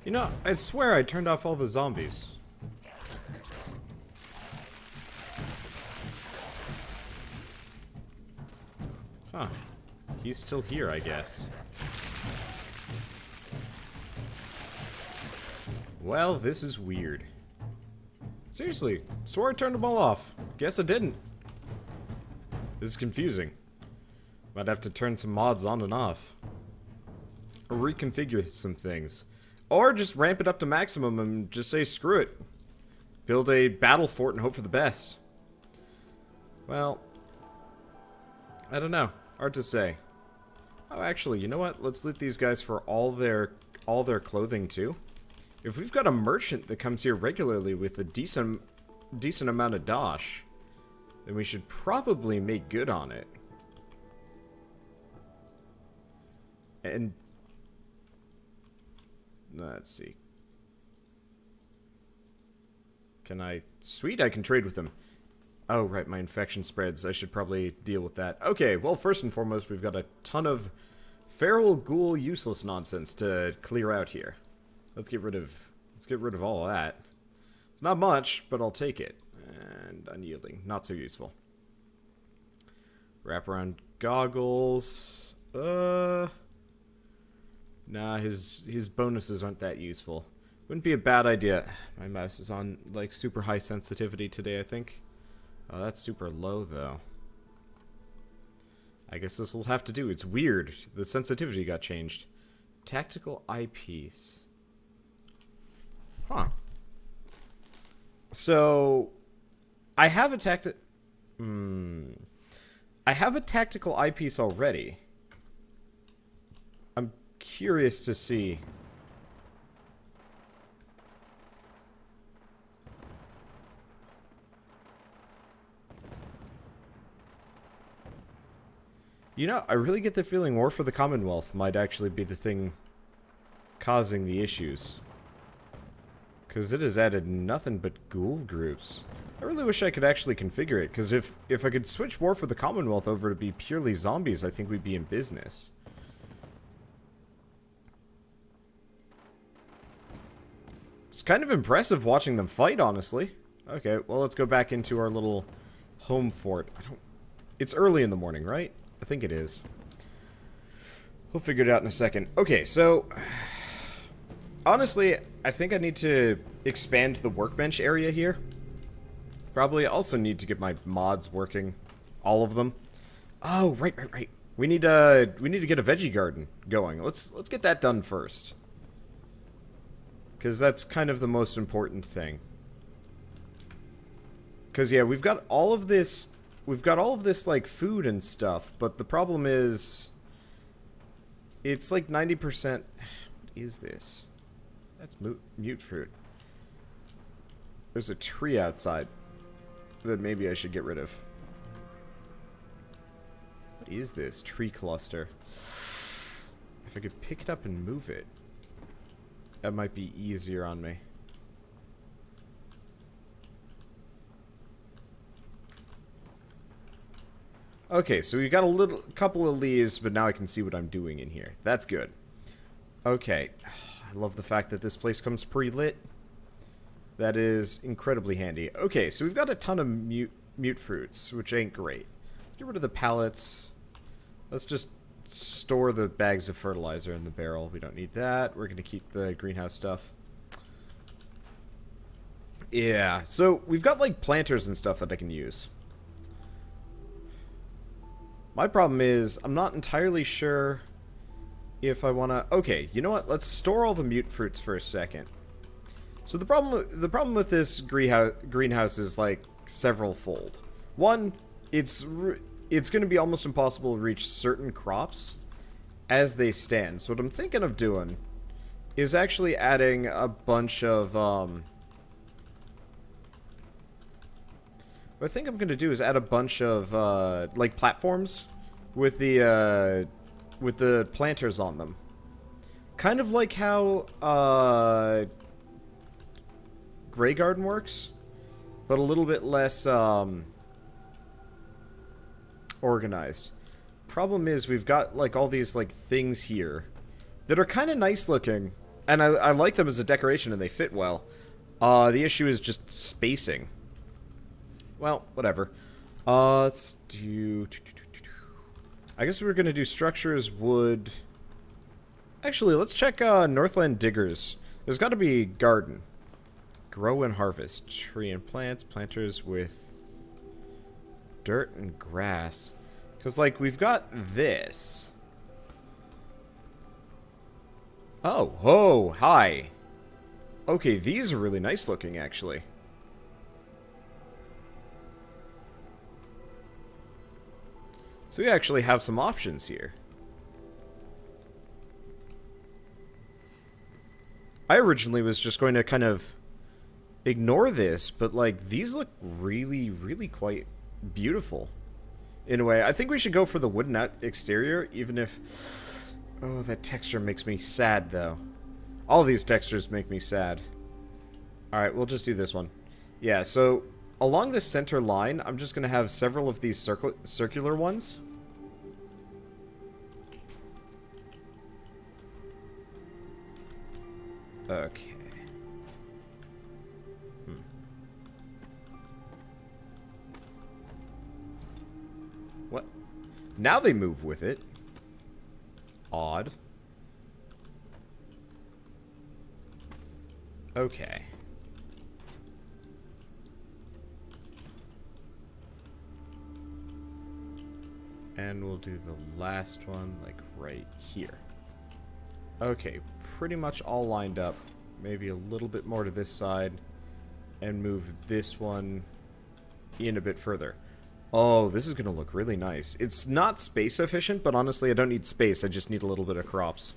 You know, I swear I turned off all the zombies. Huh. He's still here, I guess. Well, this is weird. Seriously, swore I turned them all off. Guess I didn't. This is confusing. Might have to turn some mods on and off. Or reconfigure some things. Or just ramp it up to maximum and just say screw it. Build a battle fort and hope for the best. Well, I don't know. Hard to say. Oh, actually, you know what? Let's loot these guys for all their clothing too. If we've got a merchant that comes here regularly with a decent amount of dosh, then we should probably make good on it. And let's see. Can I... Sweet, I can trade with them. Oh, right, my infection spreads. I should probably deal with that. Okay, well, first and foremost, we've got a ton of feral ghoul useless nonsense to clear out here. Let's get rid of all of that. It's not much, but I'll take it. And unyielding, not so useful. Wraparound goggles. Nah, his bonuses aren't that useful. Wouldn't be a bad idea. My mouse is on like super high sensitivity today, I think. Oh, that's super low though. I guess this will have to do. It's weird. The sensitivity got changed. Tactical eyepiece. Huh. So, I have a tactical eyepiece already. I'm curious to see. You know, I really get the feeling War for the Commonwealth might actually be the thing causing the issues. Because it has added nothing but ghoul groups. I really wish I could actually configure it, because if I could switch War for the Commonwealth over to be purely zombies, I think we'd be in business. It's kind of impressive watching them fight, honestly. Okay, well, let's go back into our little home fort. It's early in the morning, right? I think it is. We'll figure it out in a second. Okay, so... honestly, I think I need to expand the workbench area here. Probably also need to get my mods working. All of them. Oh, right. We need to get a veggie garden going. Let's get that done first. Because that's kind of the most important thing. Because, yeah, we've got all of this... We've got all of this, like, food and stuff, but the problem is... It's like 90%... What is this? That's mute fruit. There's a tree outside that maybe I should get rid of. What is this? Tree cluster. If I could pick it up and move it, that might be easier on me. Okay, so we've got a couple of leaves, but now I can see what I'm doing in here. That's good. Okay. I love the fact that this place comes pre-lit. That is incredibly handy. Okay, so we've got a ton of mute fruits, which ain't great. Let's get rid of the pallets. Let's just store the bags of fertilizer in the barrel. We don't need that. We're going to keep the greenhouse stuff. Yeah, so we've got like planters and stuff that I can use. My problem is, I'm not entirely sure if I want to... Okay, you know what? Let's store all the mute fruits for a second. So the problem with this greenhouse is like several-fold. One, it's going to be almost impossible to reach certain crops as they stand. So what I'm thinking of doing is actually adding a bunch of... What I think I'm going to do is add a bunch of, like, platforms with the planters on them. Kind of like how, Grey Garden works, but a little bit less, organized. Problem is, we've got, like, all these, like, things here that are kind of nice looking. And I like them as a decoration and they fit well. The issue is just spacing. Well, whatever. Let's do... I guess we're gonna do structures, wood... Actually, let's check Northland Diggers. There's gotta be garden. Grow and harvest. Tree and plants. Planters with dirt and grass. Because, like, we've got this. Oh, hi. Okay, these are really nice looking, actually. So we actually have some options here. I originally was just going to kind of ignore this, but, like, these look really, really quite beautiful. In a way, I think we should go for the wooden exterior, even if... Oh, that texture makes me sad, though. All of these textures make me sad. Alright, we'll just do this one. Yeah, so along this center line, I'm just going to have several of these circular ones. Okay. What? Now they move with it. Odd. Okay. And we'll do the last one, like, right here. Okay, pretty much all lined up. Maybe a little bit more to this side. And move this one in a bit further. Oh, this is going to look really nice. It's not space efficient, but honestly, I don't need space. I just need a little bit of crops.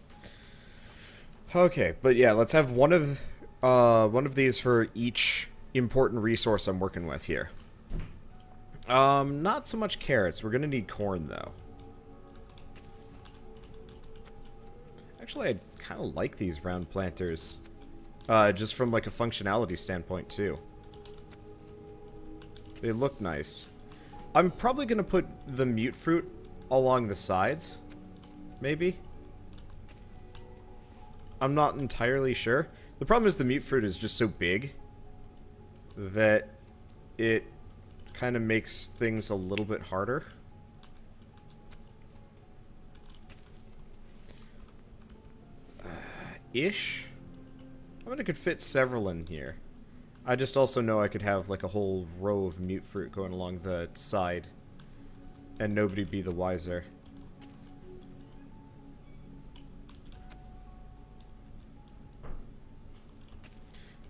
Okay, but yeah, let's have one of these for each important resource I'm working with here. Not so much carrots. We're going to need corn, though. Actually, I kind of like these round planters. Just from, like, a functionality standpoint, too. They look nice. I'm probably going to put the mute fruit along the sides. Maybe. I'm not entirely sure. The problem is the mute fruit is just so big that it kind of makes things a little bit harder. Ish. I bet I could fit several in here. I just also know I could have like a whole row of mute fruit going along the side and nobody be the wiser.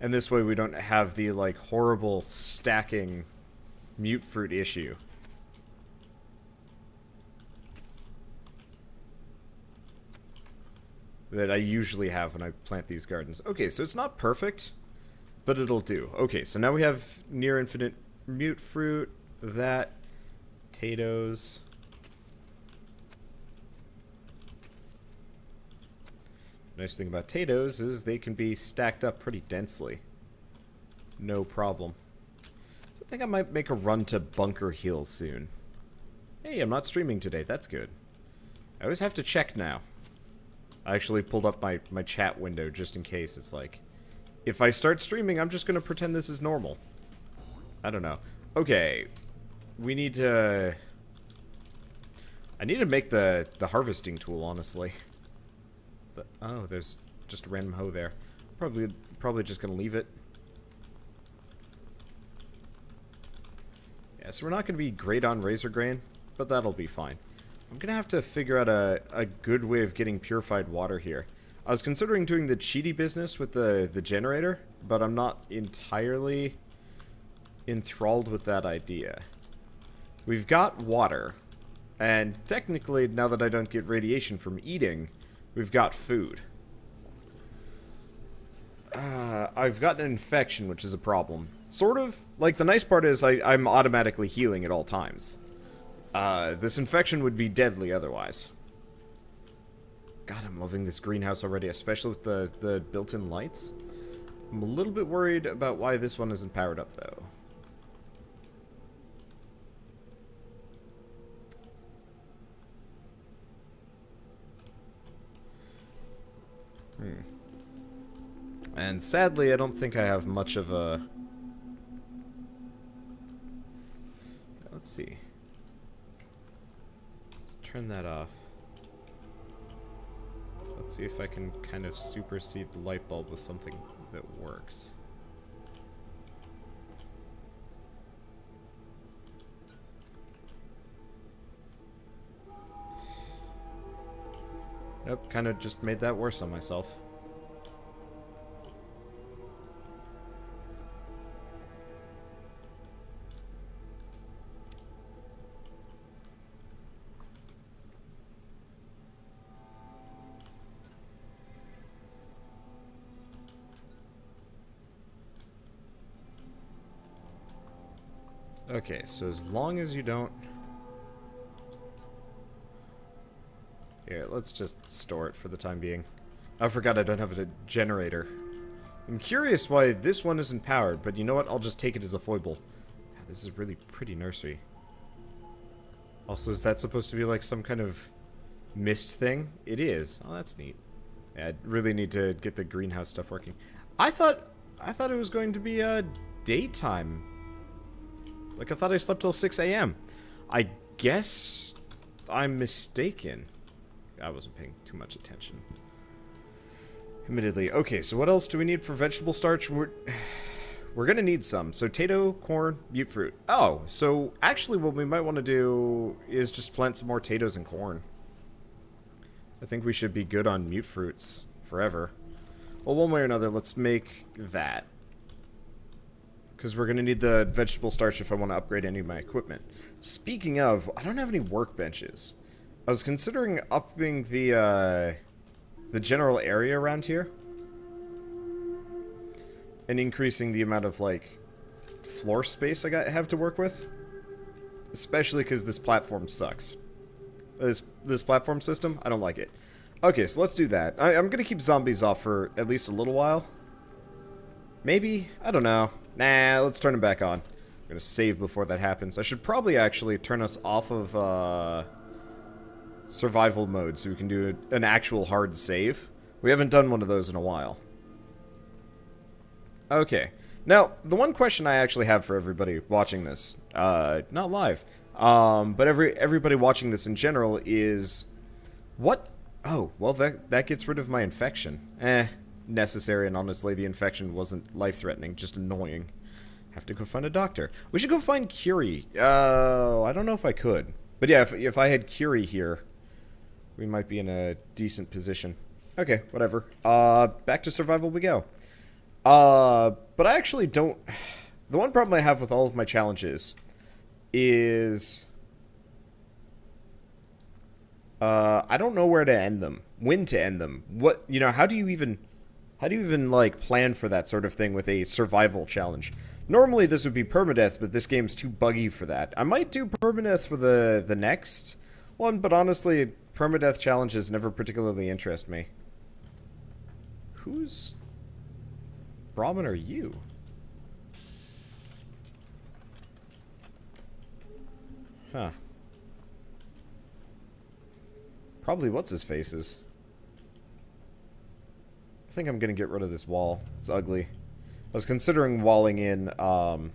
And this way we don't have the like horrible stacking mute fruit issue. That I usually have when I plant these gardens. Okay, so it's not perfect, but it'll do. Okay, so now we have near infinite mute fruit, that, potatoes. Nice thing about potatoes is they can be stacked up pretty densely. No problem. So I think I might make a run to Bunker Hill soon. Hey, I'm not streaming today. That's good. I always have to check now. I actually pulled up my chat window just in case. It's like, if I start streaming, I'm just going to pretend this is normal. I don't know. Okay. We need to... I need to make the harvesting tool, honestly. Oh, there's just a random hoe there. Probably just going to leave it. Yeah, so we're not going to be great on razor grain, but that'll be fine. I'm going to have to figure out a good way of getting purified water here. I was considering doing the cheaty business with the generator, but I'm not entirely enthralled with that idea. We've got water, and technically, now that I don't get radiation from eating, we've got food. I've got an infection, which is a problem. Sort of. Like, the nice part is I'm automatically healing at all times. This infection would be deadly otherwise. God, I'm loving this greenhouse already, especially with the built-in lights. I'm a little bit worried about why this one isn't powered up, though. And sadly, I don't think I have much of a... Let's see. Let's turn that off. Let's see if I can kind of supersede the light bulb with something that works. Nope, kind of just made that worse on myself. Okay, so as long as you don't... Here, let's just store it for the time being. I forgot I don't have a generator. I'm curious why this one isn't powered, but you know what? I'll just take it as a foible. This is a really pretty nursery. Also, is that supposed to be like some kind of mist thing? It is. Oh, that's neat. Yeah, I really need to get the greenhouse stuff working. I thought it was going to be daytime. Like, I thought I slept till 6 a.m. I guess I'm mistaken. I wasn't paying too much attention. Admittedly. Okay, so what else do we need for vegetable starch? We're gonna need some. So, potato, corn, beet fruit. Oh, so actually what we might want to do is just plant some more potatoes and corn. I think we should be good on mute fruits forever. Well, one way or another, let's make that. Because we're going to need the vegetable starch if I want to upgrade any of my equipment. Speaking of, I don't have any workbenches. I was considering upping the general area around here. And increasing the amount of, like, floor space I have to work with. Especially because this platform sucks. This platform system, I don't like it. Okay, so let's do that. I'm going to keep zombies off for at least a little while. Maybe? I don't know. Nah, let's turn them back on. I'm gonna save before that happens. I should probably actually turn us off of survival mode so we can do an actual hard save. We haven't done one of those in a while. Okay. Now, the one question I actually have for everybody watching this, not live, but everybody watching this in general is, what? Oh, well, that gets rid of my infection. Necessary, and honestly, the infection wasn't life-threatening, just annoying. Have to go find a doctor. We should go find Curie. I don't know if I could. But yeah, if I had Curie here, we might be in a decent position. Okay, whatever. Back to survival we go. But I actually don't... The one problem I have with all of my challenges is... I don't know where to end them. When to end them. What, you know, how do you even, like, plan for that sort of thing with a survival challenge? Normally this would be permadeath, but this game's too buggy for that. I might do permadeath for the next one, but honestly, permadeath challenges never particularly interest me. Who's... Brahmin are you? Huh. Probably what's-his-faces. I think I'm gonna get rid of this wall. It's ugly. I was considering walling in, I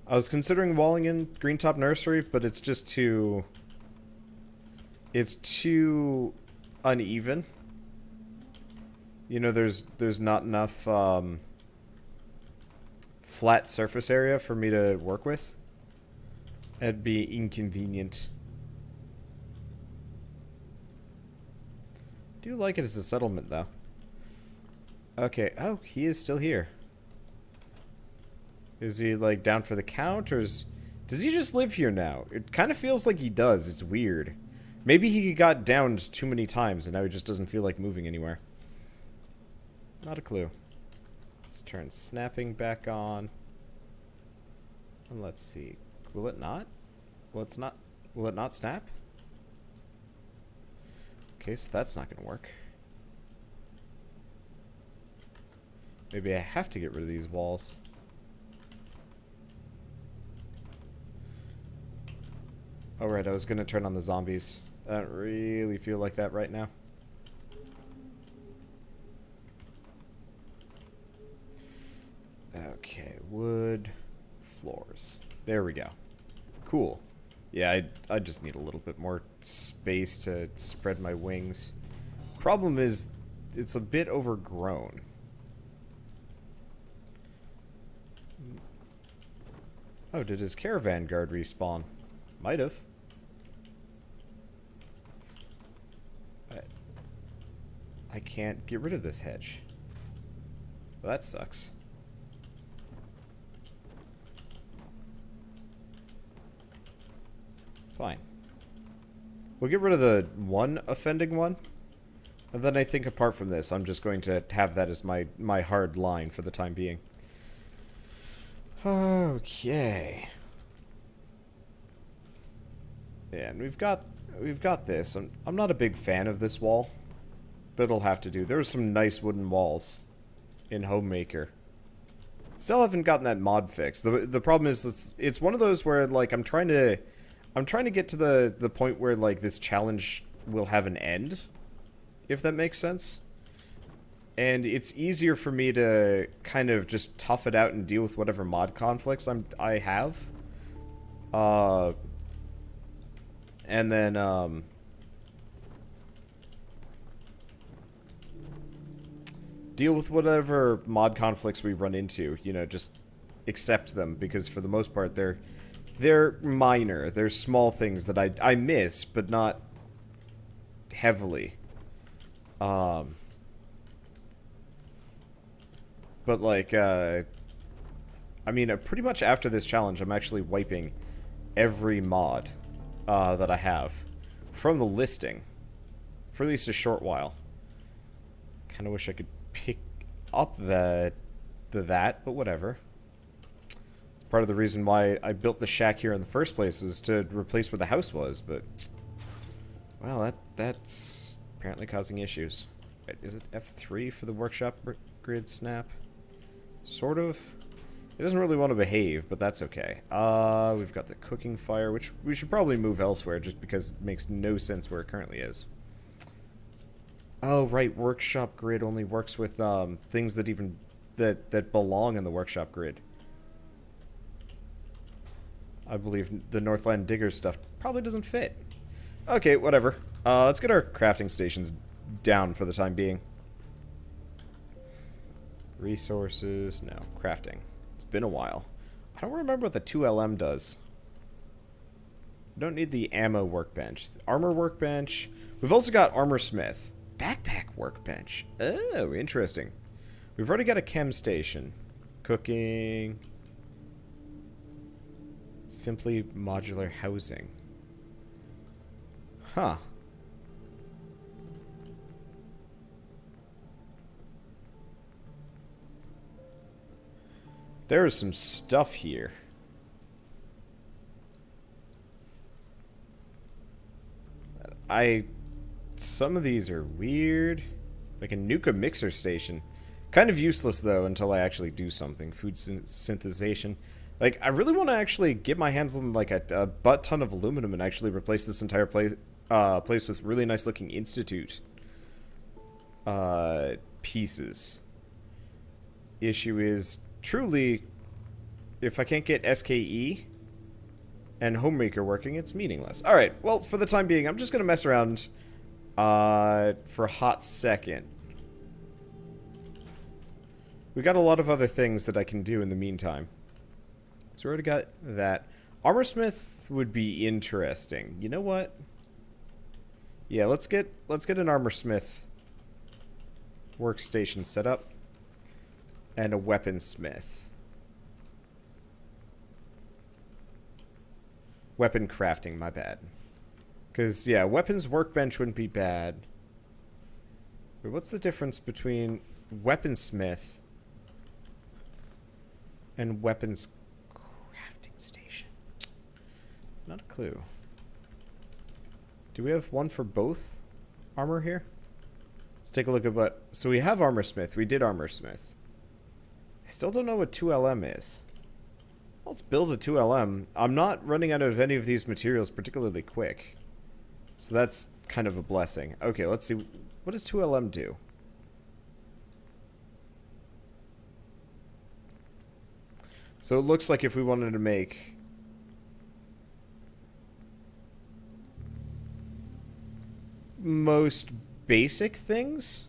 was considering walling in Greentop Nursery, but it's just too... It's too uneven. You know, there's not enough, flat surface area for me to work with. That'd be inconvenient. I do like it as a settlement, though. Okay. Oh, he is still here. Is he, like, down for the count, or does he just live here now? It kind of feels like he does. It's weird. Maybe he got downed too many times, and now he just doesn't feel like moving anywhere. Not a clue. Let's turn snapping back on. And let's see. Will it not? Will it not snap? Okay, so that's not gonna work. Maybe I have to get rid of these walls. Oh right, I was gonna turn on the zombies. I don't really feel like that right now. Okay, wood, floors. There we go. Cool. Yeah, I just need a little bit more space to spread my wings. Problem is, it's a bit overgrown. Oh, did his caravan guard respawn? Might have. I can't get rid of this hedge. Well, that sucks. Fine. We'll get rid of the one offending one. And then I think apart from this, I'm just going to have that as my hard line for the time being. Okay. Yeah, and we've got this. I'm not a big fan of this wall, but it'll have to do. There's some nice wooden walls in Homemaker. Still haven't gotten that mod fixed. The problem is it's one of those where like I'm trying to get to the point where like this challenge will have an end, if that makes sense. And it's easier for me to kind of just tough it out and deal with whatever mod conflicts I have. And then deal with whatever mod conflicts we run into, you know, just accept them, because for the most part they're minor. They're small things that I miss, but not heavily. But like, I mean, pretty much after this challenge, I'm actually wiping every mod that I have from the listing for at least a short while. Kind of wish I could pick up that, but whatever. It's part of the reason why I built the shack here in the first place, is to replace where the house was, but well, that's apparently causing issues. Wait, is it F3 for the workshop grid snap? Sort of. It doesn't really want to behave, but that's okay. We've got the cooking fire, which we should probably move elsewhere just because it makes no sense where it currently is. Oh, right, workshop grid only works with things that belong in the workshop grid. I believe the Northland Digger stuff probably doesn't fit. Okay, whatever. Let's get our crafting stations down for the time being. Resources, no. Crafting. It's been a while. I don't remember what the 2LM does. We don't need the ammo workbench. The armor workbench. We've also got armor smith. Backpack workbench. Oh, interesting. We've already got a chem station. Cooking. Simply modular housing. Huh. There is some stuff here. Some of these are weird. Like a Nuka mixer station. Kind of useless, though, until I actually do something. Food synthesization. Like, I really want to actually get my hands on, like, a butt ton of aluminum and actually replace this entire place with really nice-looking Institute pieces. Issue is, truly, if I can't get SKE and Homemaker working, it's meaningless. Alright, well, for the time being, I'm just going to mess around for a hot second. We got a lot of other things that I can do in the meantime. So we already got that. Armorsmith would be interesting. You know what? Yeah, let's get an armorsmith workstation set up. And a weaponsmith. Weapon crafting, my bad. Because, yeah, weapons workbench wouldn't be bad. Wait, what's the difference between weaponsmith and weapons crafting station? Not a clue. Do we have one for both armor here? Let's take a look at what... So we have armorsmith. We did armorsmith. I still don't know what 2LM is. Let's build a 2LM. I'm not running out of any of these materials particularly quick. So that's kind of a blessing. Okay, let's see. What does 2LM do? So it looks like if we wanted to make... most basic things?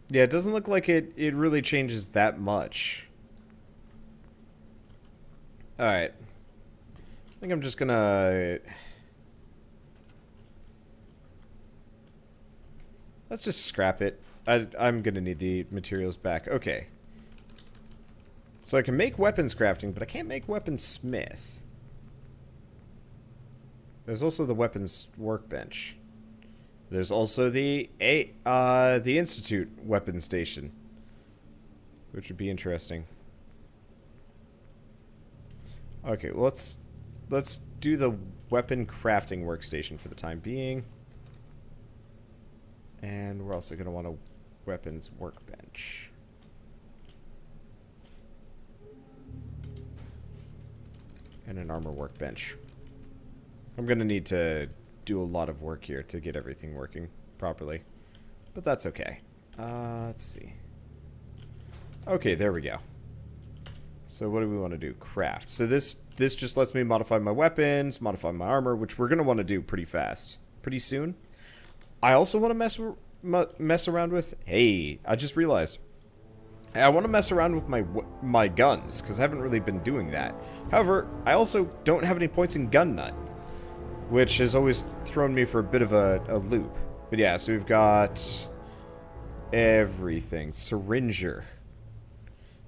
Yeah, it doesn't look like it really changes that much. Alright. I think I'm just gonna... let's just scrap it. I'm gonna need the materials back. Okay. So I can make weapons crafting, but I can't make weaponsmith. There's also the weapons workbench. There's also the Institute weapon station, which would be interesting. Okay, well, let's do the weapon crafting workstation for the time being. And we're also going to want a weapons workbench. And an armor workbench. I'm going to need to do a lot of work here to get everything working properly. But that's okay. Let's see. Okay, there we go. So what do we want to do? Craft. So this just lets me modify my weapons, modify my armor, which we're going to want to do pretty fast. Pretty soon. I also want to mess around with... Hey, I just realized. I want to mess around with my guns, because I haven't really been doing that. However, I also don't have any points in gun nut, which has always thrown me for a bit of a loop. But yeah, so we've got everything. Syringer.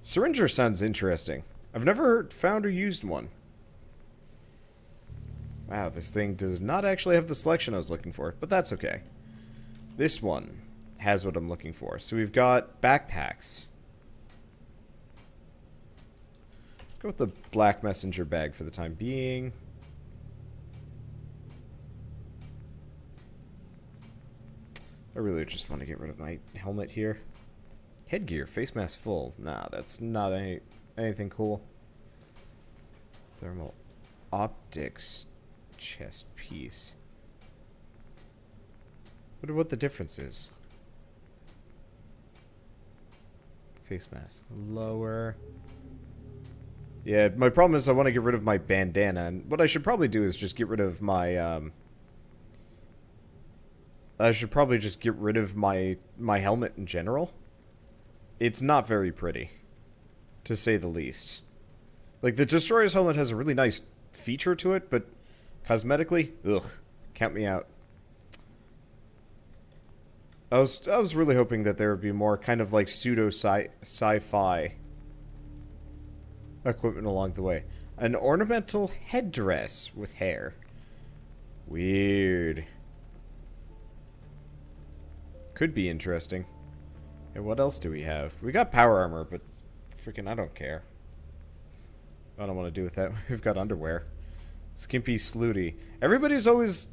Syringer sounds interesting. I've never found or used one. Wow, this thing does not actually have the selection I was looking for, but that's okay. This one has what I'm looking for. So we've got backpacks. Let's go with the black messenger bag for the time being. I really just want to get rid of my helmet here. Headgear, face mask full. Nah, that's not anything cool. Thermal optics chest piece. Wonder what the difference is. Face mask. Lower. Yeah, my problem is I want to get rid of my bandana, and what I should probably do is just get rid of my, I should probably just get rid of my helmet in general. It's not very pretty, to say the least. Like, the Destroyer's helmet has a really nice feature to it, but cosmetically, ugh, count me out. I was really hoping that there would be more kind of like pseudo sci-fi equipment along the way. An ornamental headdress with hair. Weird. Could be interesting. And what else do we have? We got power armor, but freaking I don't care. I don't want to do with that. We've got underwear. Skimpy Slooty. Everybody's always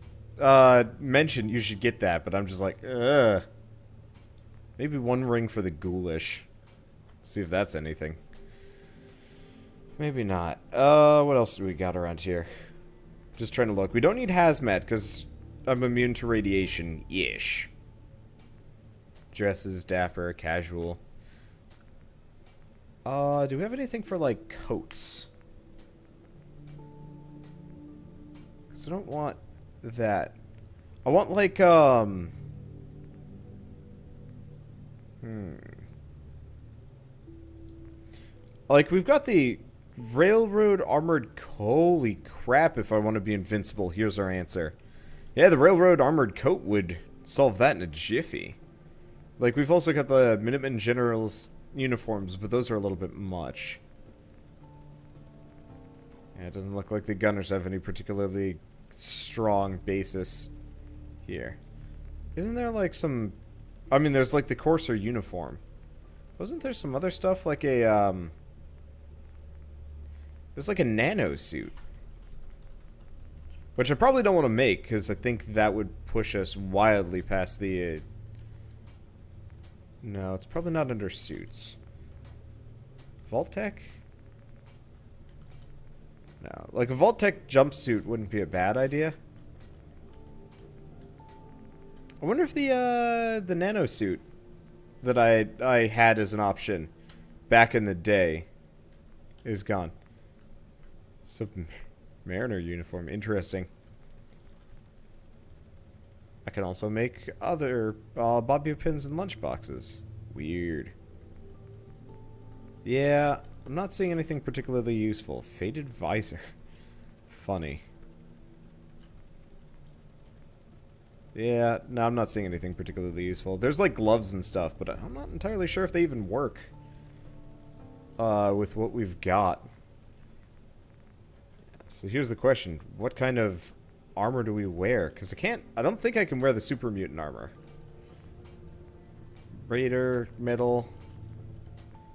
mentioned you should get that, but I'm just like, ugh. Maybe one ring for the ghoulish. See if that's anything. Maybe not. What else do we got around here? Just trying to look. We don't need hazmat, because I'm immune to radiation-ish. Dresses, dapper, casual. Do we have anything for, like, coats? Because I don't want that. I want, like, Like, we've got the railroad armored... Holy crap, if I want to be invincible, here's our answer. Yeah, the railroad armored coat would solve that in a jiffy. Like, we've also got the Minutemen General's uniforms, but those are a little bit much. Yeah, it doesn't look like the gunners have any particularly strong basis here. Isn't there, like, some... I mean, there's, like, the Courser uniform. Wasn't there some other stuff, like a, there's, like, a nano suit. Which I probably don't want to make, because I think that would push us wildly past the... No, it's probably not under suits. Vault-Tec? know. Like, a Vault-Tec jumpsuit wouldn't be a bad idea. I wonder if the nano suit that I had as an option back in the day is gone. So, Mariner uniform. Interesting. I can also make other bobby pins and lunchboxes. Weird. Yeah, I'm not seeing anything particularly useful. Faded visor. Funny. Yeah, no, I'm not seeing anything particularly useful. There's like gloves and stuff, but I'm not entirely sure if they even work with what we've got. So here's the question. What kind of armor do we wear? Because I don't think I can wear the super mutant armor. Raider, metal.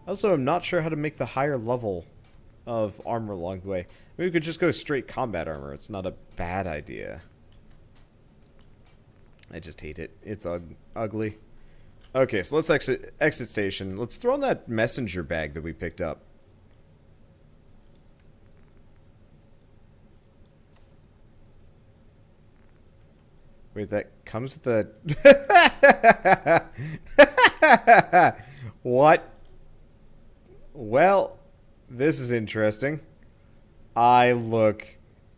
Also, I'm not sure how to make the higher level of armor along the way. Maybe we could just go straight combat armor. It's not a bad idea. I just hate it. It's ugly. Okay, so let's exit station. Let's throw in that messenger bag that we picked up. Wait, that comes with the... What? Well, this is interesting. I look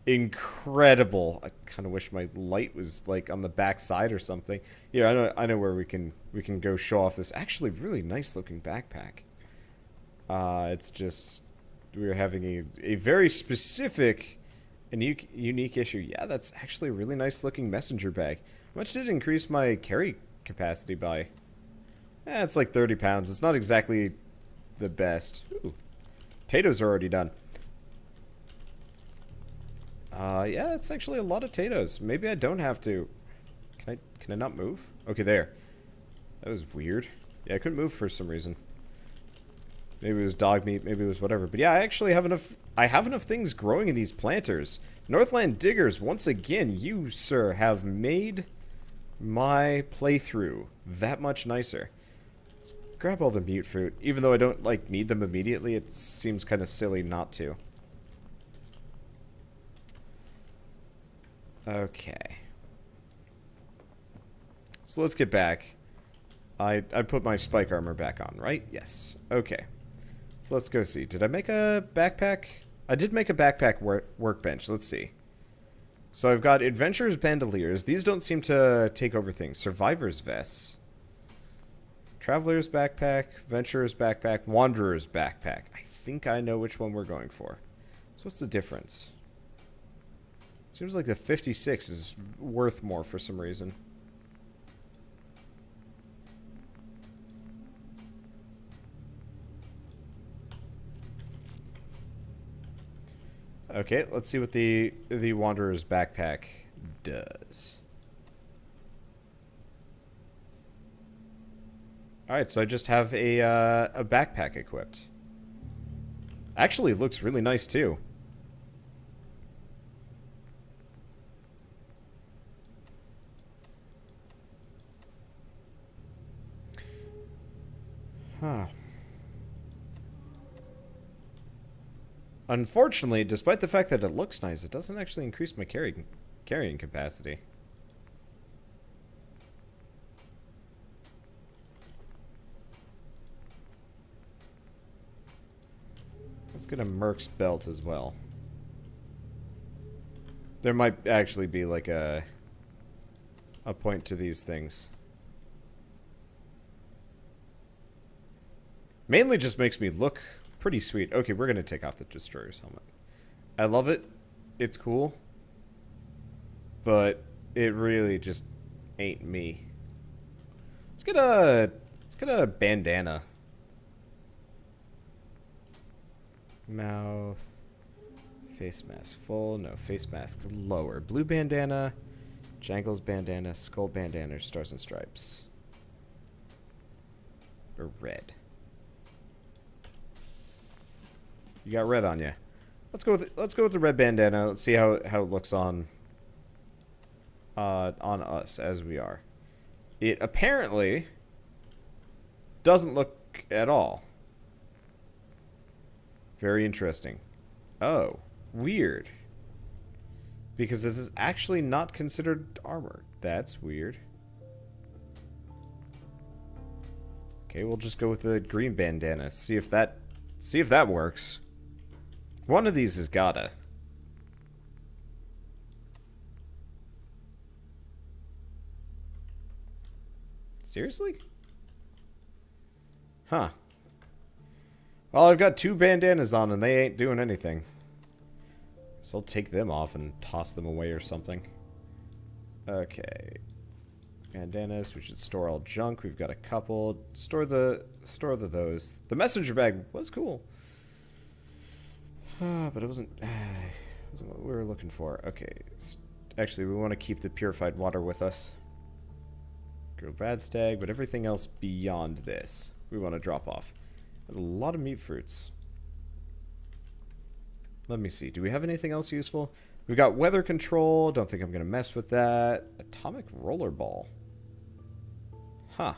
incredible. I kind of wish my light was like on the back side or something. Yeah, I know where we can go show off this actually really nice looking backpack. It's just we're having a very specific and unique issue. Yeah, that's actually a really nice looking messenger bag. How much did it increase my carry capacity by? It's like 30 pounds. It's not exactly the best. Ooh. Potatoes are already done. Yeah, that's actually a lot of potatoes. Maybe I don't have to. Can I not move? Okay, there. That was weird. Yeah, I couldn't move for some reason. Maybe it was dog meat, maybe it was whatever. But yeah, I actually have enough things growing in these planters. Northland Diggers, once again, you, sir, have made my playthrough that much nicer. Let's grab all the mute fruit. Even though I don't, like, need them immediately, it seems kind of silly not to. Okay. So let's get back. I put my spike armor back on, right? Yes. Okay. So let's go see. Did I make a backpack? I did make a backpack workbench. Let's see. So I've got Adventurer's Bandoliers. These don't seem to take over things. Survivor's Vests. Traveler's Backpack. Venturer's Backpack. Wanderer's Backpack. I think I know which one we're going for. So what's the difference? Seems like the 56 is worth more for some reason. Okay, let's see what the Wanderer's Backpack does. Alright, so I just have a backpack equipped. Actually, it looks really nice too. Huh. Unfortunately, despite the fact that it looks nice, it doesn't actually increase my carrying capacity. Let's get a Merc's belt as well. There might actually be like a point to these things. Mainly just makes me look pretty sweet. Okay, we're gonna take off the Destroyer's helmet. I love it. It's cool. But it really just ain't me. Let's get a bandana. Mouth. Face mask full. No, face mask lower. Blue bandana. Jangles bandana. Skull bandana. Stars and stripes. Or red. You got red on you. Let's go with the red bandana. Let's see how it looks on us as we are. It apparently doesn't look at all. Very interesting. Oh, weird. Because this is actually not considered armor. That's weird. Okay, we'll just go with the green bandana. See if that works. One of these has gotta. Seriously? Huh. Well, I've got 2 bandanas on and they ain't doing anything. So I'll take them off and toss them away or something. Okay. Bandanas, we should store all junk. We've got a couple. Store those. The messenger bag was cool. But it wasn't what we were looking for. Okay. Actually, we want to keep the purified water with us. Grilled bad stag, but everything else beyond this, we want to drop off. There's a lot of meat fruits. Let me see. Do we have anything else useful? We've got weather control. Don't think I'm going to mess with that. Atomic roller ball. Huh.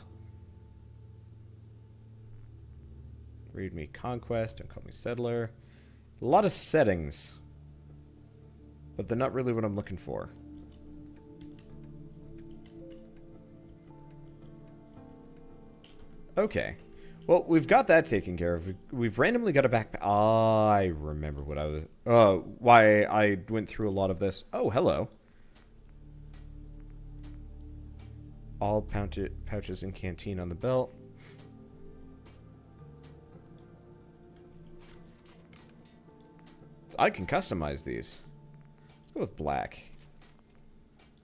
Read me conquest. Don't call me settler. A lot of settings. But they're not really what I'm looking for. Okay. Well, we've got that taken care of. We've randomly got a backpack. I remember what I was... why I went through a lot of this. Oh, hello. All pouches and canteen on the belt. So I can customize these. Let's go with black.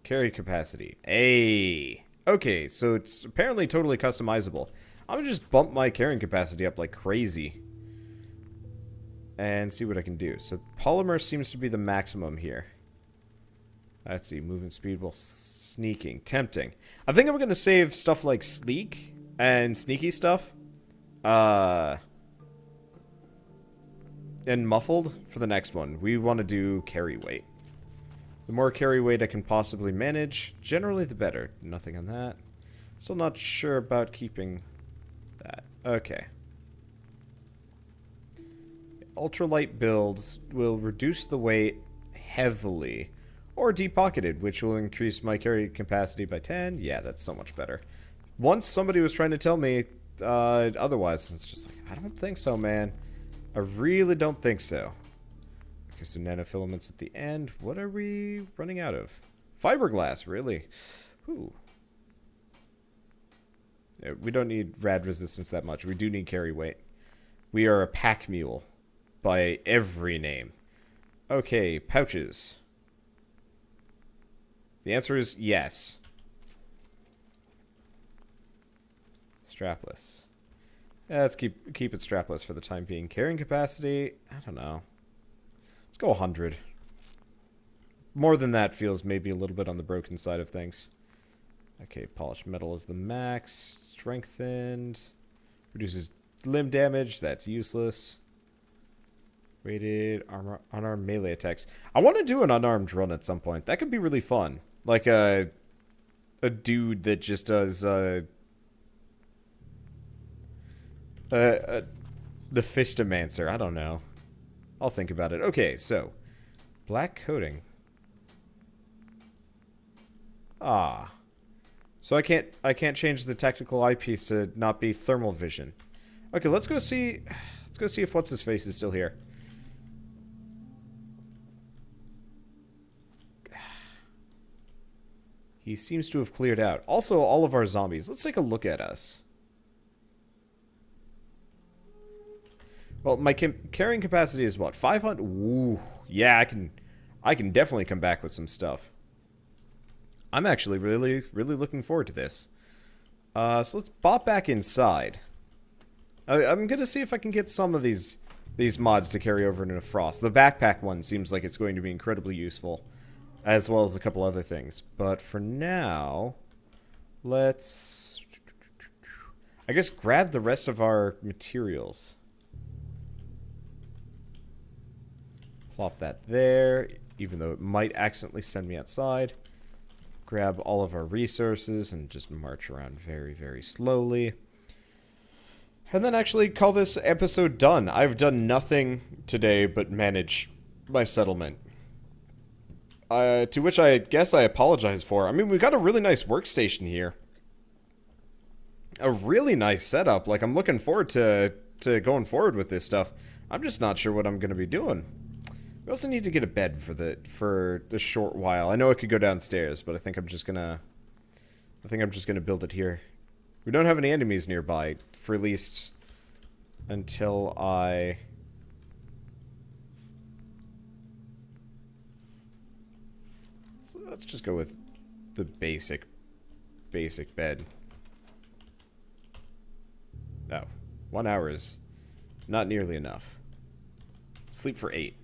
Carry capacity. Hey. Okay, so it's apparently totally customizable. I'm gonna just bump my carrying capacity up like crazy. And see what I can do. So polymer seems to be the maximum here. Let's see. Movement speed while sneaking. Tempting. I think I'm gonna save stuff like sleek and sneaky stuff. And muffled for the next one. We want to do carry weight. The more carry weight I can possibly manage, generally the better. Nothing on that. Still not sure about keeping that. Okay. Ultralight builds will reduce the weight heavily. Or deep-pocketed, which will increase my carry capacity by 10. Yeah, that's so much better. Once somebody was trying to tell me otherwise, it's just like, I don't think so, man. I really don't think so. Okay, so nanofilaments at the end. What are we running out of? Fiberglass, really? Ooh. Yeah, we don't need rad resistance that much. We do need carry weight. We are a pack mule by every name. Okay, pouches. The answer is yes. Strapless. Yeah, let's keep it strapless for the time being. Carrying capacity, I don't know. Let's go 100. More than that feels maybe a little bit on the broken side of things. Okay, polished metal is the max. Strengthened. Reduces limb damage. That's useless. Weighted armor, unarmed melee attacks. I want to do an unarmed run at some point. That could be really fun. Like a dude that just does the Fistomancer. I don't know. I'll think about it. Okay, so black coating. Ah. So I can't change the technical eyepiece to not be thermal vision. Okay, let's go see if what's his face is still here. He seems to have cleared out. Also, all of our zombies. Let's take a look at us. Well, my carrying capacity is what? 500? Ooh, yeah, I can definitely come back with some stuff. I'm actually really looking forward to this. So let's bop back inside. I'm gonna see if I can get some of these mods to carry over into Frost. The backpack one seems like it's going to be incredibly useful, as well as a couple other things. But for now, let's, I guess, grab the rest of our materials. Plop that there, even though it might accidentally send me outside. Grab all of our resources and just march around very slowly. And then actually call this episode done. I've done nothing today but manage my settlement. To which I guess I apologize for. I mean, we've got a really nice workstation here. A really nice setup. Like, I'm looking forward to going forward with this stuff. I'm just not sure what I'm going to be doing. We also need to get a bed for the short while. I know it could go downstairs, but I think I'm just gonna build it here. We don't have any enemies nearby, for at least until I... So let's just go with the basic bed. Oh, 1 hour is not nearly enough. Sleep for 8.